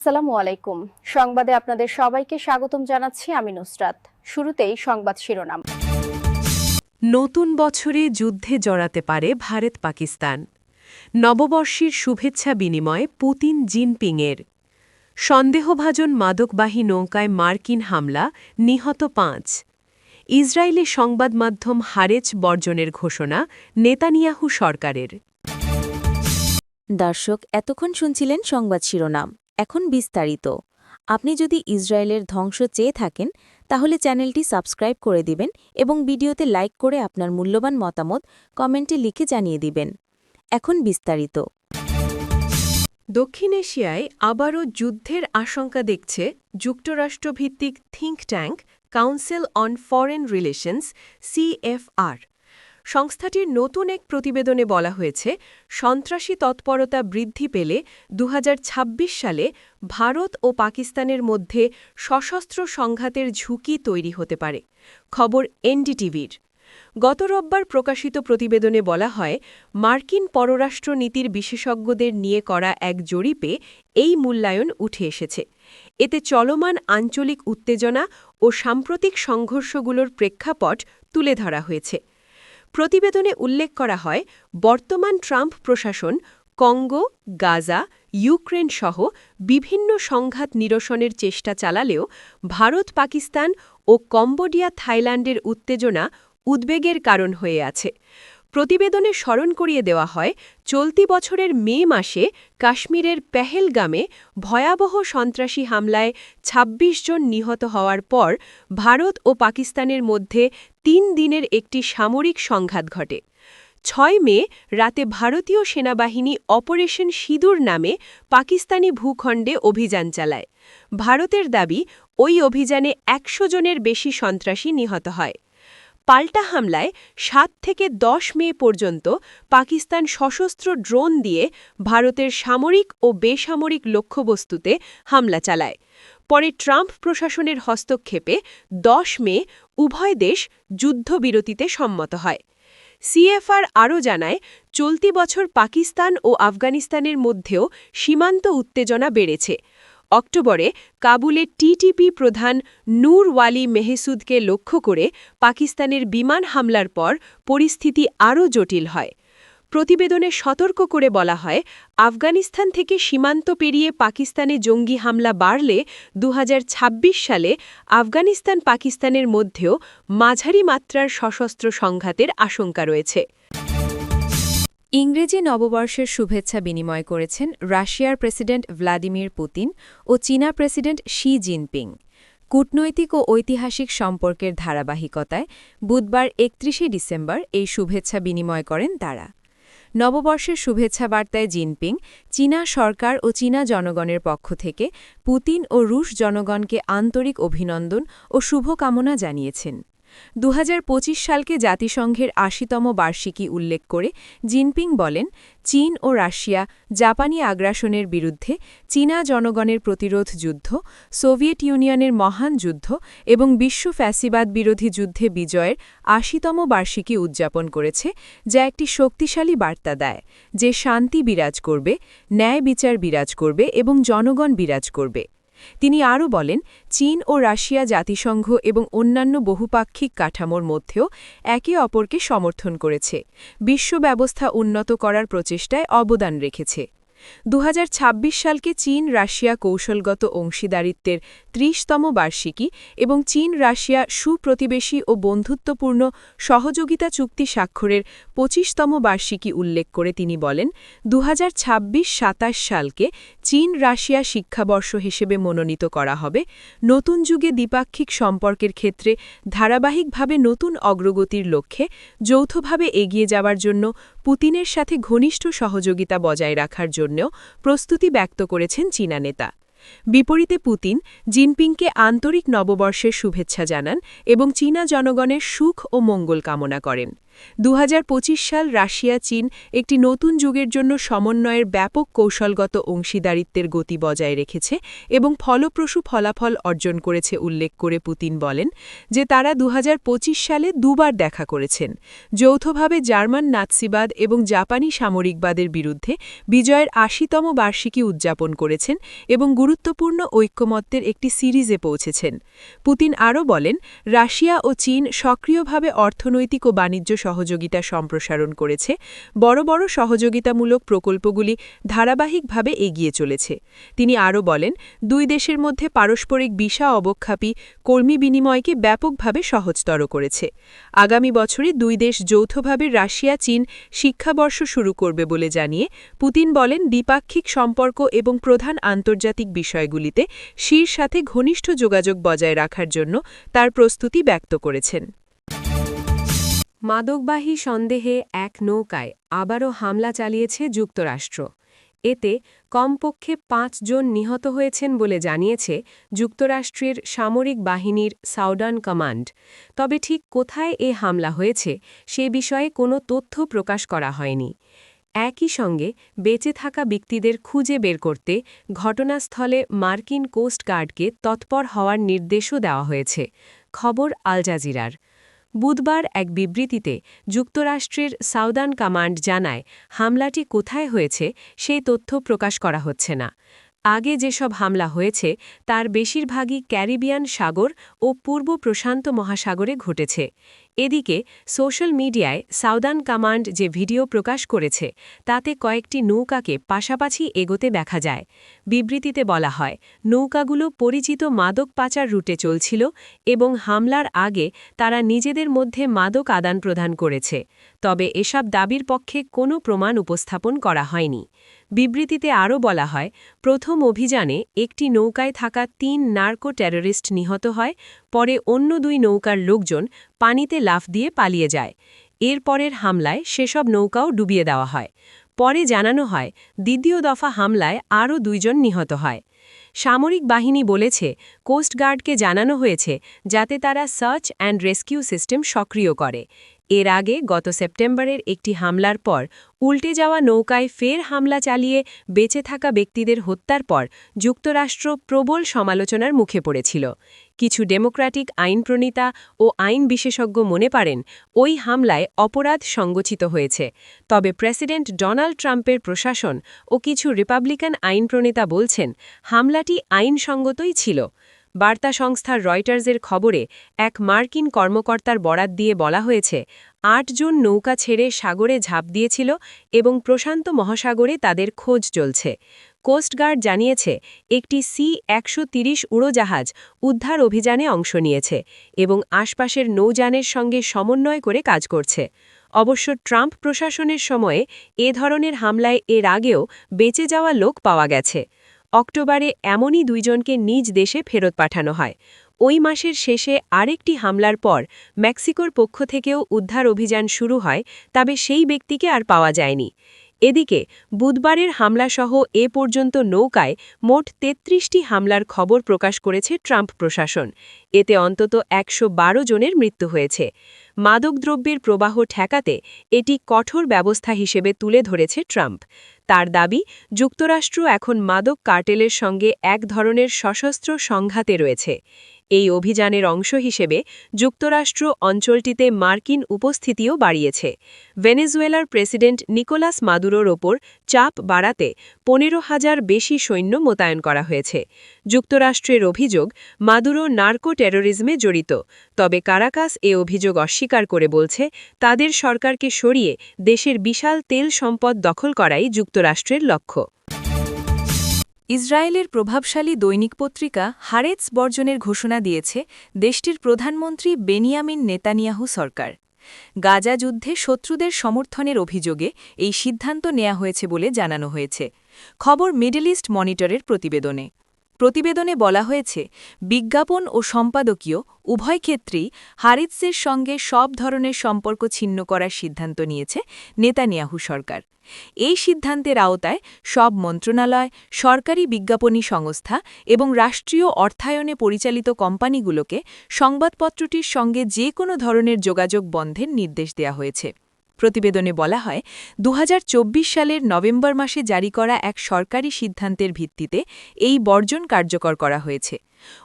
আসসালামু আলাইকুম। সংবাদে আপনাদের সবাইকে স্বাগতম জানাচ্ছি আমি নুসরাত। শুরুতেই সংবাদ শিরোনাম। নতুন বছরে যুদ্ধে জড়াতে পারে ভারত পাকিস্তান। নববর্ষের শুভেচ্ছা বিনিময়ে পুতিন জিনপিংয়ের। সন্দেহভাজন মাদকবাহী নৌকায় মার্কিন হামলা, নিহত ৫। ইসরায়েলি সংবাদ মাধ্যম হারেজ বর্জনের ঘোষণা নেতানিয়াহু সরকারের। দর্শক, এতক্ষণ শুনছিলেন সংবাদ শিরোনাম। এখন বিস্তারিত। আপনি যদি ইসরায়েলের ধ্বংস চেয়ে থাকেন তাহলে চ্যানেলটি সাবস্ক্রাইব করে দিবেন এবং ভিডিওতে লাইক করে আপনার মূল্যবান মতামত কমেন্টে লিখে জানিয়ে দিবেন। এখন বিস্তারিত। দক্ষিণ এশিয়ায় আবারও যুদ্ধের আশঙ্কা দেখছে যুক্তরাষ্ট্রভিত্তিক think tank council on foreign relations CFR। সংস্থাটির নতুন এক প্রতিবেদনে বলা হয়েছে, সন্ত্রাসী তৎপরতা বৃদ্ধি পেলে ২০২৬ সালে ভারত ও পাকিস্তানের মধ্যে সশস্ত্র সংঘাতের ঝুঁকি তৈরি হতে পারে। খবর NDTVর। গত রোববার প্রকাশিত প্রতিবেদনে বলা হয়, মার্কিন পররাষ্ট্র নীতির বিশেষজ্ঞদের নিয়ে করা এক জরিপে এই মূল্যায়ন উঠে এসেছে। এতে চলমান আঞ্চলিক উত্তেজনা ও সাম্প্রতিক সংঘর্ষগুলোর প্রেক্ষাপট তুলে ধরা হয়েছে। প্রতিবেদনে উল্লেখ করা হয়, বর্তমান ট্রাম্প প্রশাসন কঙ্গো, গাজা, ইউক্রেন সহ বিভিন্ন সংঘাত নিরসনের চেষ্টা চালালেও ভারত, পাকিস্তান ও কম্বোডিয়া, থাইল্যান্ডের উত্তেজনা উদ্বেগের কারণ হয়ে আছে। প্রতিবেদনে স্মরণ করিয়ে দেওয়া হয়, চলতি বছরের মে মাসে কাশ্মীরের পেহেলগামে ভয়াবহ সন্ত্রাসী হামলায় ২৬ জন নিহত হওয়ার পর ভারত ও পাকিস্তানের মধ্যে ৩ দিনের একটি সামরিক সংঘাত ঘটে। ৬ মে রাতে ভারতীয় সেনাবাহিনী অপারেশন সিঁদুর নামে পাকিস্তানি ভূখণ্ডে অভিযান চালায়। ভারতের দাবি, ওই অভিযানে ১০০ জনের বেশি সন্ত্রাসী নিহত হয়। পাল্টা হামলায় ৭ থেকে ১০ মে পর্যন্ত পাকিস্তান সশস্ত্র ড্রোন দিয়ে ভারতের সামরিক ও বেসামরিক লক্ষ্যবস্তুতে হামলা চালায়। পরে ট্রাম্প প্রশাসনের হস্তক্ষেপে ১০ মে উভয় দেশ যুদ্ধবিরতিতে সম্মত হয়। CFR আরও জানায়, চলতি বছর পাকিস্তান ও আফগানিস্তানের মধ্যেও সীমান্ত উত্তেজনা বেড়েছে। অক্টোবরে কাবুলে TTP প্রধান নূর ওয়ালি মেহসুদকে লক্ষ্য করে পাকিস্তানের বিমান হামলার পর পরিস্থিতি আরও জটিল হয়। প্রতিবেদনে সতর্ক করে বলা হয়, আফগানিস্তান থেকে সীমান্ত পেরিয়ে পাকিস্তানে জঙ্গি হামলা বাড়লে ২০২৬ সালে আফগানিস্তান পাকিস্তানের মধ্যেও মাঝারি মাত্রার সশস্ত্র সংঘাতের আশঙ্কা রয়েছে। ইংরেজি নববর্ষের শুভেচ্ছা বিনিময় করেছেন রাশিয়ার প্রেসিডেন্ট ভ্লাদিমির পুতিন ও চীনা প্রেসিডেন্ট শি জিনপিং। কূটনৈতিক ও ঐতিহাসিক সম্পর্কের ধারাবাহিকতায় বুধবার ৩১ ডিসেম্বর এই শুভেচ্ছা বিনিময় করেন তারা। নববর্ষের শুভেচ্ছা বার্তায় জিনপিং চীনা সরকার ও চীনা জনগণের পক্ষ থেকে পুতিন ও রুশ জনগণকে আন্তরিক অভিনন্দন ও শুভকামনা জানিয়েছেন। ২০২৫ সালকে জাতিসংঘের ৮০তম বার্ষিকী উল্লেখ করে জিনপিং বলেন, চীন ও রাশিয়া জাপানি আগ্রাসনের বিরুদ্ধে চীনা জনগণের প্রতিরোধ যুদ্ধ, সোভিয়েত ইউনিয়নের মহান যুদ্ধ এবং বিশ্ব ফ্যাসিবাদ বিরোধী যুদ্ধে বিজয়ের ৮০তম বার্ষিকী উদযাপন করেছে, যা একটি শক্তিশালী বার্তা দেয় যে শান্তি বিরাজ করবে, ন্যায় বিচার বিরাজ করবে এবং জনগণ বিরাজ করবে। তিনি আরও বলেন, চীন ও রাশিয়া জাতিসংঘ এবং অন্যান্য বহুপাক্ষিক কাঠামোর মধ্যেও একে অপরকে সমর্থন করেছে, বিশ্ব ব্যবস্থা উন্নত করার প্রচেষ্টায় অবদান রেখেছে। ২০২৬ সালকে চীন রাশিয়া কৌশলগত অংশীদারিত্বের ৩০তম বার্ষিকী এবং চীন রাশিয়া সুপ্রতিবেশী ও বন্ধুত্বপূর্ণ সহযোগিতা চুক্তি স্বাক্ষরের ২৫তম বার্ষিকী উল্লেখ করে তিনি বলেন, ২০২৬-২৭ সালকে চীন রাশিয়া শিক্ষাবর্ষ হিসেবে মনোনীত করা হবে, নতুন যুগে দ্বিপাক্ষিক সম্পর্কের ক্ষেত্রে ধারাবাহিকভাবে নতুন অগ্রগতির লক্ষ্যে যৌথভাবে এগিয়ে যাওয়ার জন্য পুতিনের সাথে ঘনিষ্ঠ সহযোগিতা বজায় রাখার জন্য প্রস্তুতি ব্যক্ত করেছেন চীনা নেতা। বিপরীতে পুতিন জিনপিংকে আন্তরিক নববর্ষের শুভেচ্ছা জানান এবং চীনা জনগণের সুখ ও মঙ্গল কামনা করেন। 2025 সাল রাশিয়া চীন একটি নতুন যুগের জন্য সমন্বয়ের ব্যাপক কৌশলগত অংশীদারিত্বের গতি বজায় রেখেছে এবং ফলপ্রসূ ফলাফল অর্জন করেছে উল্লেখ করে পুতিন বলেন যে তারা 2025 সালে দুবার দেখা করেছেন, যৌথভাবে জার্মান নাৎসিবাদ এবং জাপানি সামরিকবাদের বিরুদ্ধে বিজয়ের ৮০তম বার্ষিকী উদযাপন করেছেন এবং গুরুত্বপূর্ণ ঐক্যমত্যের একটি সিরিজে পৌঁছেছেন। পুতিন আরও বলেন, রাশিয়া ও চীন সক্রিয়ভাবে অর্থনৈতিক ও বাণিজ্য সহযোগিতা সম্প্রসারণ করেছে, বড় বড় সহযোগিতামূলক প্রকল্পগুলি ধারাবাহিকভাবে এগিয়ে চলেছে। তিনি আরও বলেন, দুই দেশের মধ্যে পারস্পরিক ভিসা অবক্ষেপী কর্মী বিনিময়কে ব্যাপকভাবে সহজতর করেছে। আগামী বছরে দুই দেশ যৌথভাবে রাশিয়া চীন শিক্ষাবর্ষ শুরু করবে বলে জানিয়ে পুতিন বলেন, দ্বিপাক্ষিক সম্পর্ক এবং প্রধান আন্তর্জাতিক বিষয়গুলিতে শির সাথে ঘনিষ্ঠ যোগাযোগ বজায় রাখার জন্য তার প্রস্তুতি ব্যক্ত করেছেন। মাদকবাহী সন্দেহে এক নৌকায় আবারও হামলা চালিয়েছে যুক্তরাষ্ট্র। এতে কমপক্ষে ৫ জন নিহত হয়েছেন বলে জানিয়েছে যুক্তরাষ্ট্রের সামরিক বাহিনীর সাউদার্ন কমান্ড। তবে ঠিক কোথায় এ হামলা হয়েছে সে বিষয়ে কোনো তথ্য প্রকাশ করা হয়নি। একই সঙ্গে বেঁচে থাকা ব্যক্তিদের খুঁজে বের করতে ঘটনাস্থলে মার্কিন কোস্ট গার্ডকে তৎপর হওয়ার নির্দেশও দেওয়া হয়েছে। খবর আল জাজিরার। বুধবার এক বিবৃতিতে যুক্তরাষ্ট্রের সাউদার্ন কমান্ড জানায়, হামলাটি কোথায় হয়েছে সেই তথ্য প্রকাশ করা হচ্ছে না। আগে যেসব হামলা হয়েছে তার বেশিরভাগই ক্যারিবিয়ান সাগর ও পূর্ব প্রশান্ত মহাসাগরে ঘটেছে। এদিকে সোশ্যাল মিডিয়ায় সাউদার্ন কমান্ড যে ভিডিও প্রকাশ করেছে তাতে কয়েকটি নৌকাকে পাশাপাশি এগোতে দেখা যায়। বিবৃতিতে বলা হয়, নৌকাগুলো পরিচিত মাদক পাচার রুটে চলছিল এবং হামলার আগে তারা নিজেদের মধ্যে মাদক আদান-প্রদান করেছে। তবে এসব দাবির পক্ষে কোনো প্রমাণ উপস্থাপন করা হয়নি। বিবৃতিতে আরও বলা হয়, প্রথম অভিযানে একটি নৌকায় থাকা ৩ নার্কো টেররিস্ট নিহত হয়, পরে অন্য ২ নৌকার লোকজন পানিতে লাফ দিয়ে পালিয়ে যায়। এর পরের হামলায় সেসব নৌকাও ডুবিয়ে দেওয়া হয়। পরে জানানো হয়, দ্বিতীয় দফা হামলায় আরও ২ জন নিহত হয়। সামরিক বাহিনী বলেছে, কোস্টগার্ডকে জানানো হয়েছে যাতে তারা সার্চ অ্যান্ড রেস্কিউ সিস্টেম সক্রিয় করে। এর আগে গত সেপ্টেম্বরের একটি হামলার পর উল্টে যাওয়া নৌকায় ফের হামলা চালিয়ে বেঁচে থাকা ব্যক্তিদের হত্যার পর যুক্তরাষ্ট্র প্রবল সমালোচনার মুখে পড়েছিল। কিছু ডেমোক্র্যাটিক আইনপ্রণেতা ও আইন বিশেষজ্ঞ মনে করেন ওই হামলায় অপরাধ সংগঠিত হয়েছে। তবে প্রেসিডেন্ট ডোনাল্ড ট্রাম্পের প্রশাসন ও কিছু রিপাবলিকান আইনপ্রণেতা বলছেন, হামলাটি আইনসঙ্গতই ছিল। বার্তা সংস্থা রয়টার্সের খবরে এক মার্কিন কর্মকর্তার বরাত দিয়ে বলা হয়েছে, ৮ জন নৌকা ছেড়ে সাগরে ঝাঁপ দিয়েছিল এবং প্রশান্ত মহাসাগরে তাদের খোঁজ চলছে। কোস্টগার্ড জানিয়েছে, একটি C-130 উড়োজাহাজ উদ্ধার অভিযানে অংশ নিয়েছে এবং আশপাশের নৌযানের সঙ্গে সমন্বয় করে কাজ করছে। অবশ্য ট্রাম্প প্রশাসনের সময়ে এ ধরনের হামলায় এর আগেও বেঁচে যাওয়া লোক পাওয়া গেছে। অক্টোবরে এমনই ২ জনকে নিজ দেশে ফেরত পাঠানো হয়। ওই মাসের শেষে আরেকটি হামলার পর মেক্সিকোর পক্ষ থেকেও উদ্ধার অভিযান শুরু হয়, তবে সেই ব্যক্তিকে আর পাওয়া যায়নি। এদিকে বুধবারের হামলাসহ এ পর্যন্ত নৌকায় মোট ৩৩টি হামলার খবর প্রকাশ করেছে ট্রাম্প প্রশাসন। এতে অন্তত ১১২ জনের মৃত্যু হয়েছে। মাদকদ্রব্যের প্রবাহ ঠেকাতে এটি কঠোর ব্যবস্থা হিসেবে তুলে ধরেছে ট্রাম্প। তার দাবি, যুক্তরাষ্ট্র এখন মাদক কার্টেলের সঙ্গে এক ধরনের সশস্ত্র সংঘাতে রয়েছে। এই অভিযানের অংশ হিসেবে যুক্তরাষ্ট্র অঞ্চলটিতে মার্কিন উপস্থিতিও বাড়িয়েছে। ভেনেজুয়েলার প্রেসিডেন্ট নিকোলাস মাদুরোর ওপর চাপ বাড়াতে ১৫,০০০ বেশি সৈন্য মোতায়েন করা হয়েছে। যুক্তরাষ্ট্রের অভিযোগ, মাদুরো নার্কো টেরোরিজমে জড়িত। তবে কারাকাস এ অভিযোগ অস্বীকার করে বলছে, তাদের সরকারকে সরিয়ে দেশের বিশাল তেল সম্পদ দখল করাই যুক্তরাষ্ট্রের লক্ষ্য। ইসরায়েলের প্রভাবশালী দৈনিক পত্রিকা হারেতস বর্জনের ঘোষণা দিয়েছে দেশটির প্রধানমন্ত্রী বেনিয়ামিন নেতানিয়াহু সরকার। গাজা যুদ্ধে শত্রুদের সমর্থনের অভিযোগে এই সিদ্ধান্ত নেওয়া হয়েছে বলে জানানো হয়েছে। খবর মিডল ইস্ট মনিটরের প্রতিবেদনে। প্রতিবেদনে বলা হয়েছে, বিজ্ঞাপন ও সম্পাদকীয় উভয় ক্ষেত্রেই হারিৎসের সঙ্গে সব ধরনের সম্পর্ক ছিন্ন করার সিদ্ধান্ত নিয়েছে নেতানিয়াহু সরকার। এই সিদ্ধান্তের আওতায় সব মন্ত্রণালয়, সরকারি বিজ্ঞাপনী সংস্থা এবং রাষ্ট্রীয় অর্থায়নে পরিচালিত কোম্পানিগুলোকে সংবাদপত্রটির সঙ্গে যে কোনো ধরনের যোগাযোগ বন্ধের নির্দেশ দেওয়া হয়েছে। প্রতিবেদনে বলা হয়, 2024 সালের নভেম্বর মাসে জারি করা এক সরকারি সিদ্ধান্তের ভিত্তিতে এই বর্জন কার্যকর করা হয়েছে।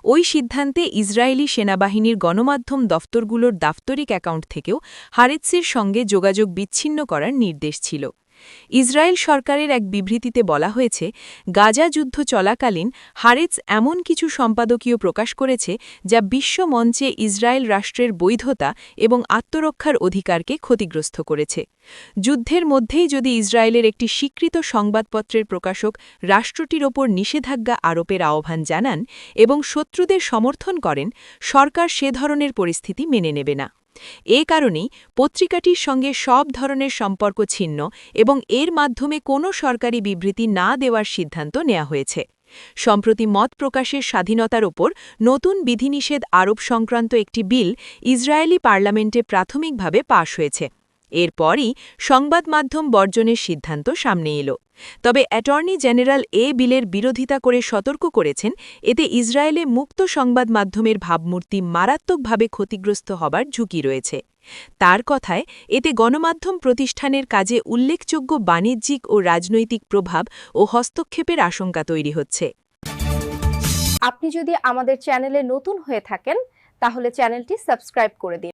ওই সিদ্ধান্তে ইসরায়েলি সেনাবাহিনীর গণমাধ্যম দফতরগুলোর দাপ্তরিক অ্যাকাউন্ট থেকেও হারিৎসের সঙ্গে যোগাযোগ বিচ্ছিন্ন করার নির্দেশ ছিল। ইসরায়েল সরকারের এক বিবৃতিতে বলা হয়েছে, গাজা যুদ্ধ চলাকালীন হারিৎস এমন কিছু সম্পাদকীয় প্রকাশ করেছে যা বিশ্ব মঞ্চে ইসরায়েল রাষ্ট্রের বৈধতা এবং আত্মরক্ষার অধিকারকে ক্ষতিগ্রস্ত করেছে। যুদ্ধের মধ্যেই যদি ইসরায়েলের একটি স্বীকৃত সংবাদপত্রের প্রকাশক রাষ্ট্রটির ওপর নিষেধাজ্ঞা আরোপের আহ্বান জানান এবং শত্রুদের সমর্থন করেন, সরকার সে ধরনের পরিস্থিতি মেনে নেবে না। এ কারণেই পত্রিকাটির সঙ্গে সব ধরনের সম্পর্ক ছিন্ন এবং এর মাধ্যমে কোনো সরকারি বিবৃতি না দেওয়ার সিদ্ধান্ত নেওয়া হয়েছে। সম্প্রতি মত প্রকাশের স্বাধীনতার ওপর নতুন বিধিনিষেধ আরোপ সংক্রান্ত একটি বিল ইসরায়েলি পার্লামেন্টে প্রাথমিকভাবে পাশ হয়েছে। এরপরই সংবাদ মাধ্যম বর্জনের সিদ্ধান্ত সামনে এলো। তবে অ্যাটর্নি জেনারেল বিলের বিরোধিতা করে সতর্ক করেছেন, এতে ইসরায়েলে মুক্ত সংবাদ মাধ্যমের ভাবমূর্তি মারাত্মকভাবে ক্ষতিগ্রস্ত হবার ঝুঁকি রয়েছে। তার কথায়, এতে গণমাধ্যম প্রতিষ্ঠানের কাজে উল্লেখযোগ্য বাণিজ্যিক ও রাজনৈতিক প্রভাব ও হস্তক্ষেপের আশঙ্কা তৈরি হচ্ছে। আপনি যদি আমাদের চ্যানেলে নতুন হয়ে থাকেন, তাহলে চ্যানেলটি সাবস্ক্রাইব করে দিন।